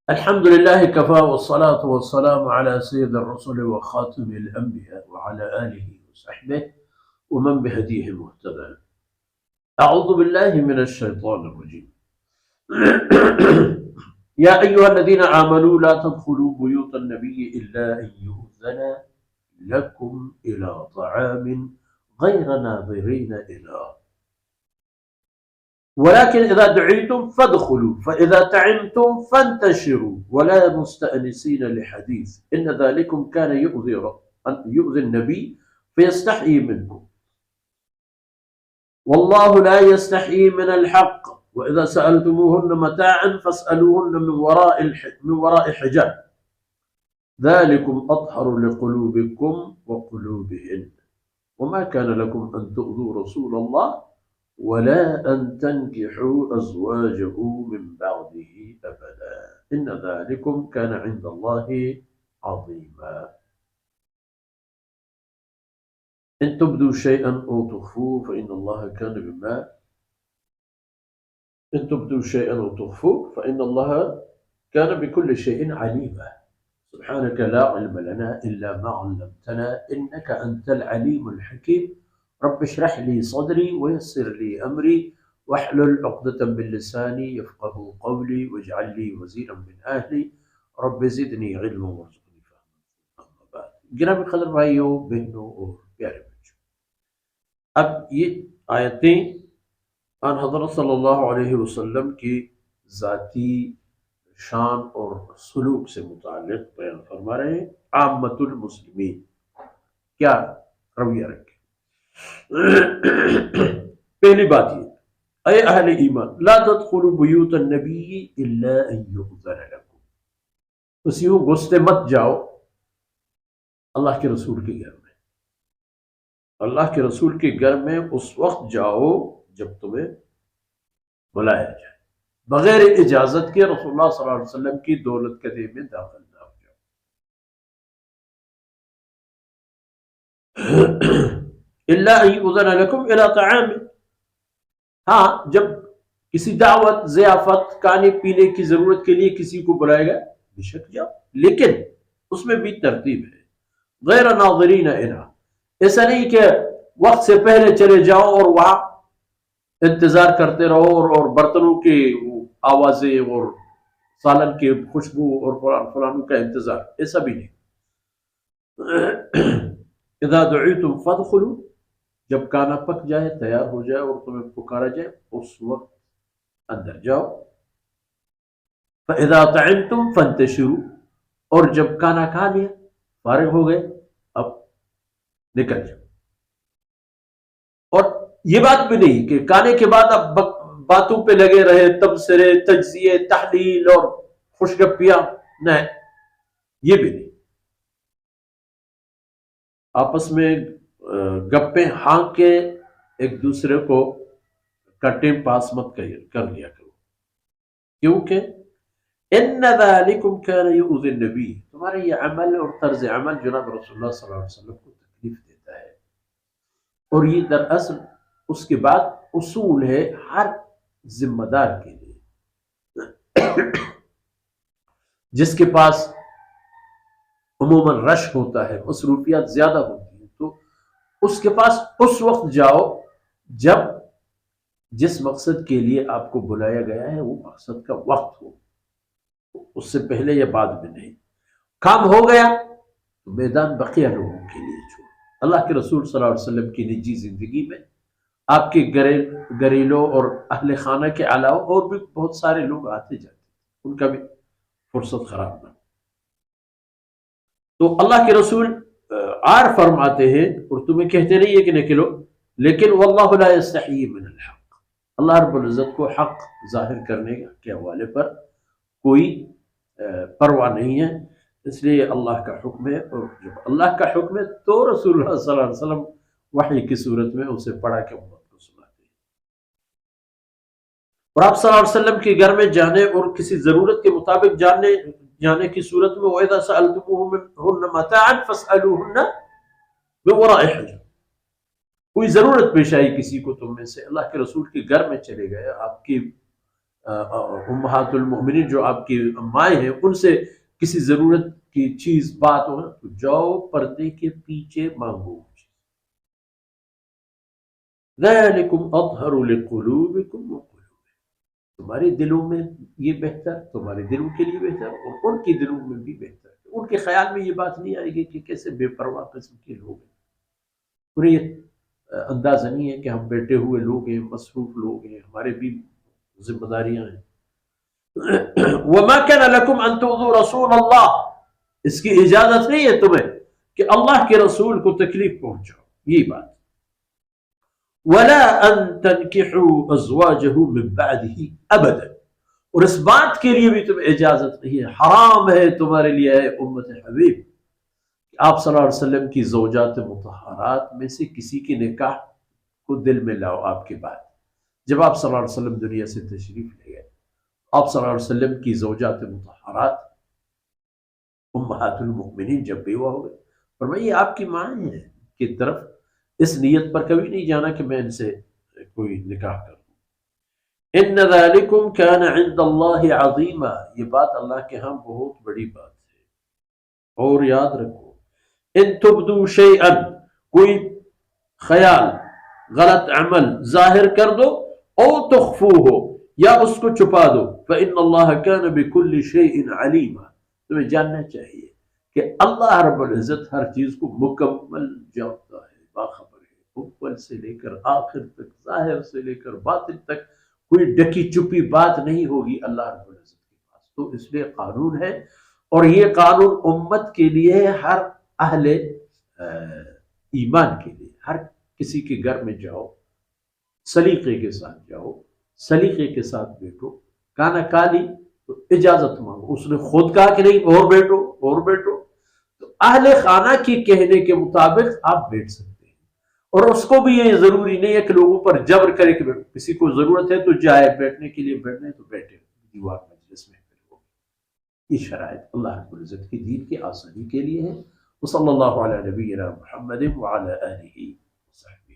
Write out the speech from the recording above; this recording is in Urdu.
الحمد لله كفى والصلاة والسلام على سيد الرسل وخاتم الأنبياء وعلى آله وصحبه ومن بهديه مهتدى. أعوذ بالله من الشيطان الرجيم. يا أيها الذين آمنوا لا تدخلوا بيوت النبي إلا أن يؤذن لكم إلى طعام غير ناظرين إناه ولكن إذا دعيتم فادخلوا فإذا طعمتم فانتشروا ولا مستأنسين لحديث إن ذلكم كان يؤذي النبي فيستحيي منكم والله لا يستحيي من الحق وإذا سألتموهن متاعا فاسألوهن من وراء حجاب ذلكم أطهر لقلوبكم وقلوبهن وما كان لكم أن تؤذوا رسول الله ولا أن تنكحوا أزواجه من بعده أبدا إن ذلكم كان عند الله عظيما إن تبدوا شيئا أو تخفوه فإن الله كان بما إن تبدوا شيئا أو تخفوه فإن الله كان بكل شيء عليما سبحانك لا علم لنا إلا ما علمتنا إنك أنت العليم الحكيم رب اشرح لي صدري ويسر لي أمري واحلل عقدة من لساني يفقه قولي واجعل لي وزيرا من أهلي رب زدني علما وارزقني فهما. أما بعد جناب قدر بھائیوں بہنوں اور پیارے بچوں، اب یہ آیتیں آن حضرت صلی اللہ علیہ وسلم کی ذاتی شان اور سلوک سے متعلق بیان فرما رہے ہیں. عامت المسلمین کیا رویہ رکھے. پہلی بات یہ، اے اہل ایمان لا تدخلوا بیوت النبی الا ان یؤذن لکم، بس یوں گھستے مت جاؤ اللہ کے رسول کے گھر میں. اللہ کے رسول کے گھر میں اس وقت جاؤ جب تمہیں بلایا جائے، بغیر اجازت کے رسول اللہ صلی اللہ علیہ وسلم کی دولت قدے میں داخل نہ ہو جاؤ. الا ان یؤذن لکم الی طعام، ہاں جب کسی دعوت ضیافت کھانے پینے کی ضرورت کے لیے کسی کو بلائے گا بے شک جاؤ، لیکن اس میں بھی ترتیب ہے. غیر ناظرین انہا، ایسا نہیں کہ وقت سے پہلے چلے جاؤ اور وہاں انتظار کرتے رہو اور برتنوں کی آوازیں اور سالن کی خوشبو اور فلانوں کا انتظار، ایسا بھی نہیں. اذا دعیتم فادخلوا، جب کھانا پک جائے تیار ہو جائے اور تمہیں پکارا جائے اس وقت اندر جاؤ. فاذا طعمتم فانتشروا، اور جب کھانا کھا لیا فارغ ہو گئے اب نکل جاؤ. اور یہ بات بھی نہیں کہ کھانے کے بعد اب باتوں پہ لگے رہے، تبصرے تجزیے تحلیل اور خوشگپیاں، نہیں، یہ بھی نہیں. آپس میں گپیں ہانک کے ایک دوسرے کو کٹے پاس مت کر لیا کرو، کیونکہ ان ذالکم کان یؤذی النبی، تمہارا یہ عمل اور طرز عمل جناب رسول اللہ صلی اللہ علیہ وسلم کو تکلیف دیتا ہے. اور یہ دراصل اس کے بعد اصول ہے ہر ذمہ دار کے لیے. جس کے پاس عموماً رش ہوتا ہے، مصروفیات زیادہ ہوتی ہیں، تو اس کے پاس اس وقت جاؤ جب جس مقصد کے لیے آپ کو بلایا گیا ہے وہ مقصد کا وقت ہو، اس سے پہلے یا بعد میں نہیں. کام ہو گیا تو میدان بقیہ لوگوں کے لیے چھوڑ. اللہ کے رسول صلی اللہ علیہ وسلم کی نجی زندگی میں آپ کے گھریلوں اور اہل خانہ کے علاوہ اور بھی بہت سارے لوگ آتے جاتے، ان کا بھی فرصت خراب نہ. تو اللہ کے رسول آر فرماتے ہیں اور تمہیں کہتے نہیں ہے کہ نکلو، لیکن واللہ لا یستحیی من الحق، اللہ رب العزت کو حق ظاہر کرنے کے حوالے پر کوئی پرواہ نہیں ہے. اس لیے اللہ کا حکم ہے، اور جب اللہ کا حکم ہے تو رسول اللہ صلی اللہ علیہ وسلم وحی کی صورت میں اسے پڑھا کے امت کو سناتے ہیں. اور آپ صلی اللہ علیہ وسلم کے گھر میں جانے اور کسی ضرورت کے مطابق جانے کی صورت میں وَإِذَا سَأَلْتُمُوهُنَّ مَتَاعًا فَاسْأَلُوهُنَّ مِن وَرَاءِ حِجَابٍ، کوئی ضرورت پیش آئی کسی کو تم میں سے، اللہ کے رسول کے گھر میں چلے گئے، آپ کی امہات المؤمنین جو آپ کی مائیں ہیں ان سے کسی ضرورت کی چیز بات ہو تو جاؤ پردے کے پیچھے مانگو. ذالکم اطہر لقلوبکم وقلوبہم، تمہارے دلوں میں یہ بہتر، تمہارے دلوں کے لیے بہتر اور ان کے دلوں میں بھی بہتر. ان کے خیال میں یہ بات نہیں آئے گی کہ کیسے بے پرواہ قسم کے لوگ ہیں. انہیں یہ اندازہ نہیں ہے کہ ہم بیٹھے ہوئے لوگ ہیں، مصروف لوگ ہیں، ہمارے بھی ذمہ داریاں ہیں. وما كان لكم ان تؤذوا رسول اللہ، اس کی اجازت نہیں ہے تمہیں کہ اللہ کے رسول کو تکلیف پہنچاؤ. یہی بات. ولا ان تنكحوا ازواجه من بعده ابدا، اور اس بات کے لیے بھی تمہیں اجازت نہیں ہے، حرام ہے تمہارے لیے ہے امت حبیب کہ آپ صلی اللہ علیہ وسلم کی زوجات مطہرات میں سے کسی کے نکاح کو دل میں لاؤ. آپ کے بعد جب آپ صلی اللہ علیہ وسلم دنیا سے تشریف لے گئے، آپ صلی اللہ علیہ وسلم کی زوجات مطہرات امہات المؤمنین جب بیوہ ہو گئے، فرمایا یہ آپ کی ماں ہیں کی طرف اس نیت پر کبھی نہیں جانا کہ میں ان سے کوئی نکاح کروں. ان ذالکم کان عند اللہ عظیما، یہ بات اللہ کے ہاں بہت بڑی بات ہے. اور یاد رکھو، ان تبدو شیئا، کوئی خیال غلط عمل ظاہر کر دو، او تخفوہ، یا اس کو چھپا دو، فإن اللہ کان بکل شیء علیما، تمہیں جاننا چاہیے کہ اللہ رب العزت ہر چیز کو مکمل جانتا ہے، باخبر ہے. اول سے لے کر آخر تک، ظاہر سے لے کر باطن تک کوئی ڈکی چپی بات نہیں ہوگی اللہ رب العزت کے پاس. تو اس لیے قانون ہے، اور یہ قانون امت کے لیے ہے، ہر اہل ایمان کے لیے. ہر کسی کے گھر میں جاؤ، سلیقے کے ساتھ جاؤ، سلیقے کے ساتھ بیٹھو. کانا کالی تو اجازت مانگو، اس نے خود کہا کہ نہیں اور بیٹھو اور بیٹھو، تو اہل خانہ کی کہنے کے مطابق آپ بیٹھ سکتے ہیں. اور اس کو بھی یہ ضروری نہیں ہے کہ لوگوں پر جبر کرے کہ بیٹھو. کسی کو ضرورت ہے تو جائے بیٹھنے کے لیے، بیٹھنے تو بیٹھے دیوار مجلس میں. یہ شرائط اللہ رب العزت کی دین کی آسانی کے لیے ہے. وصلی اللہ علی نبینا محمد وعلی آلہ وصحبہ.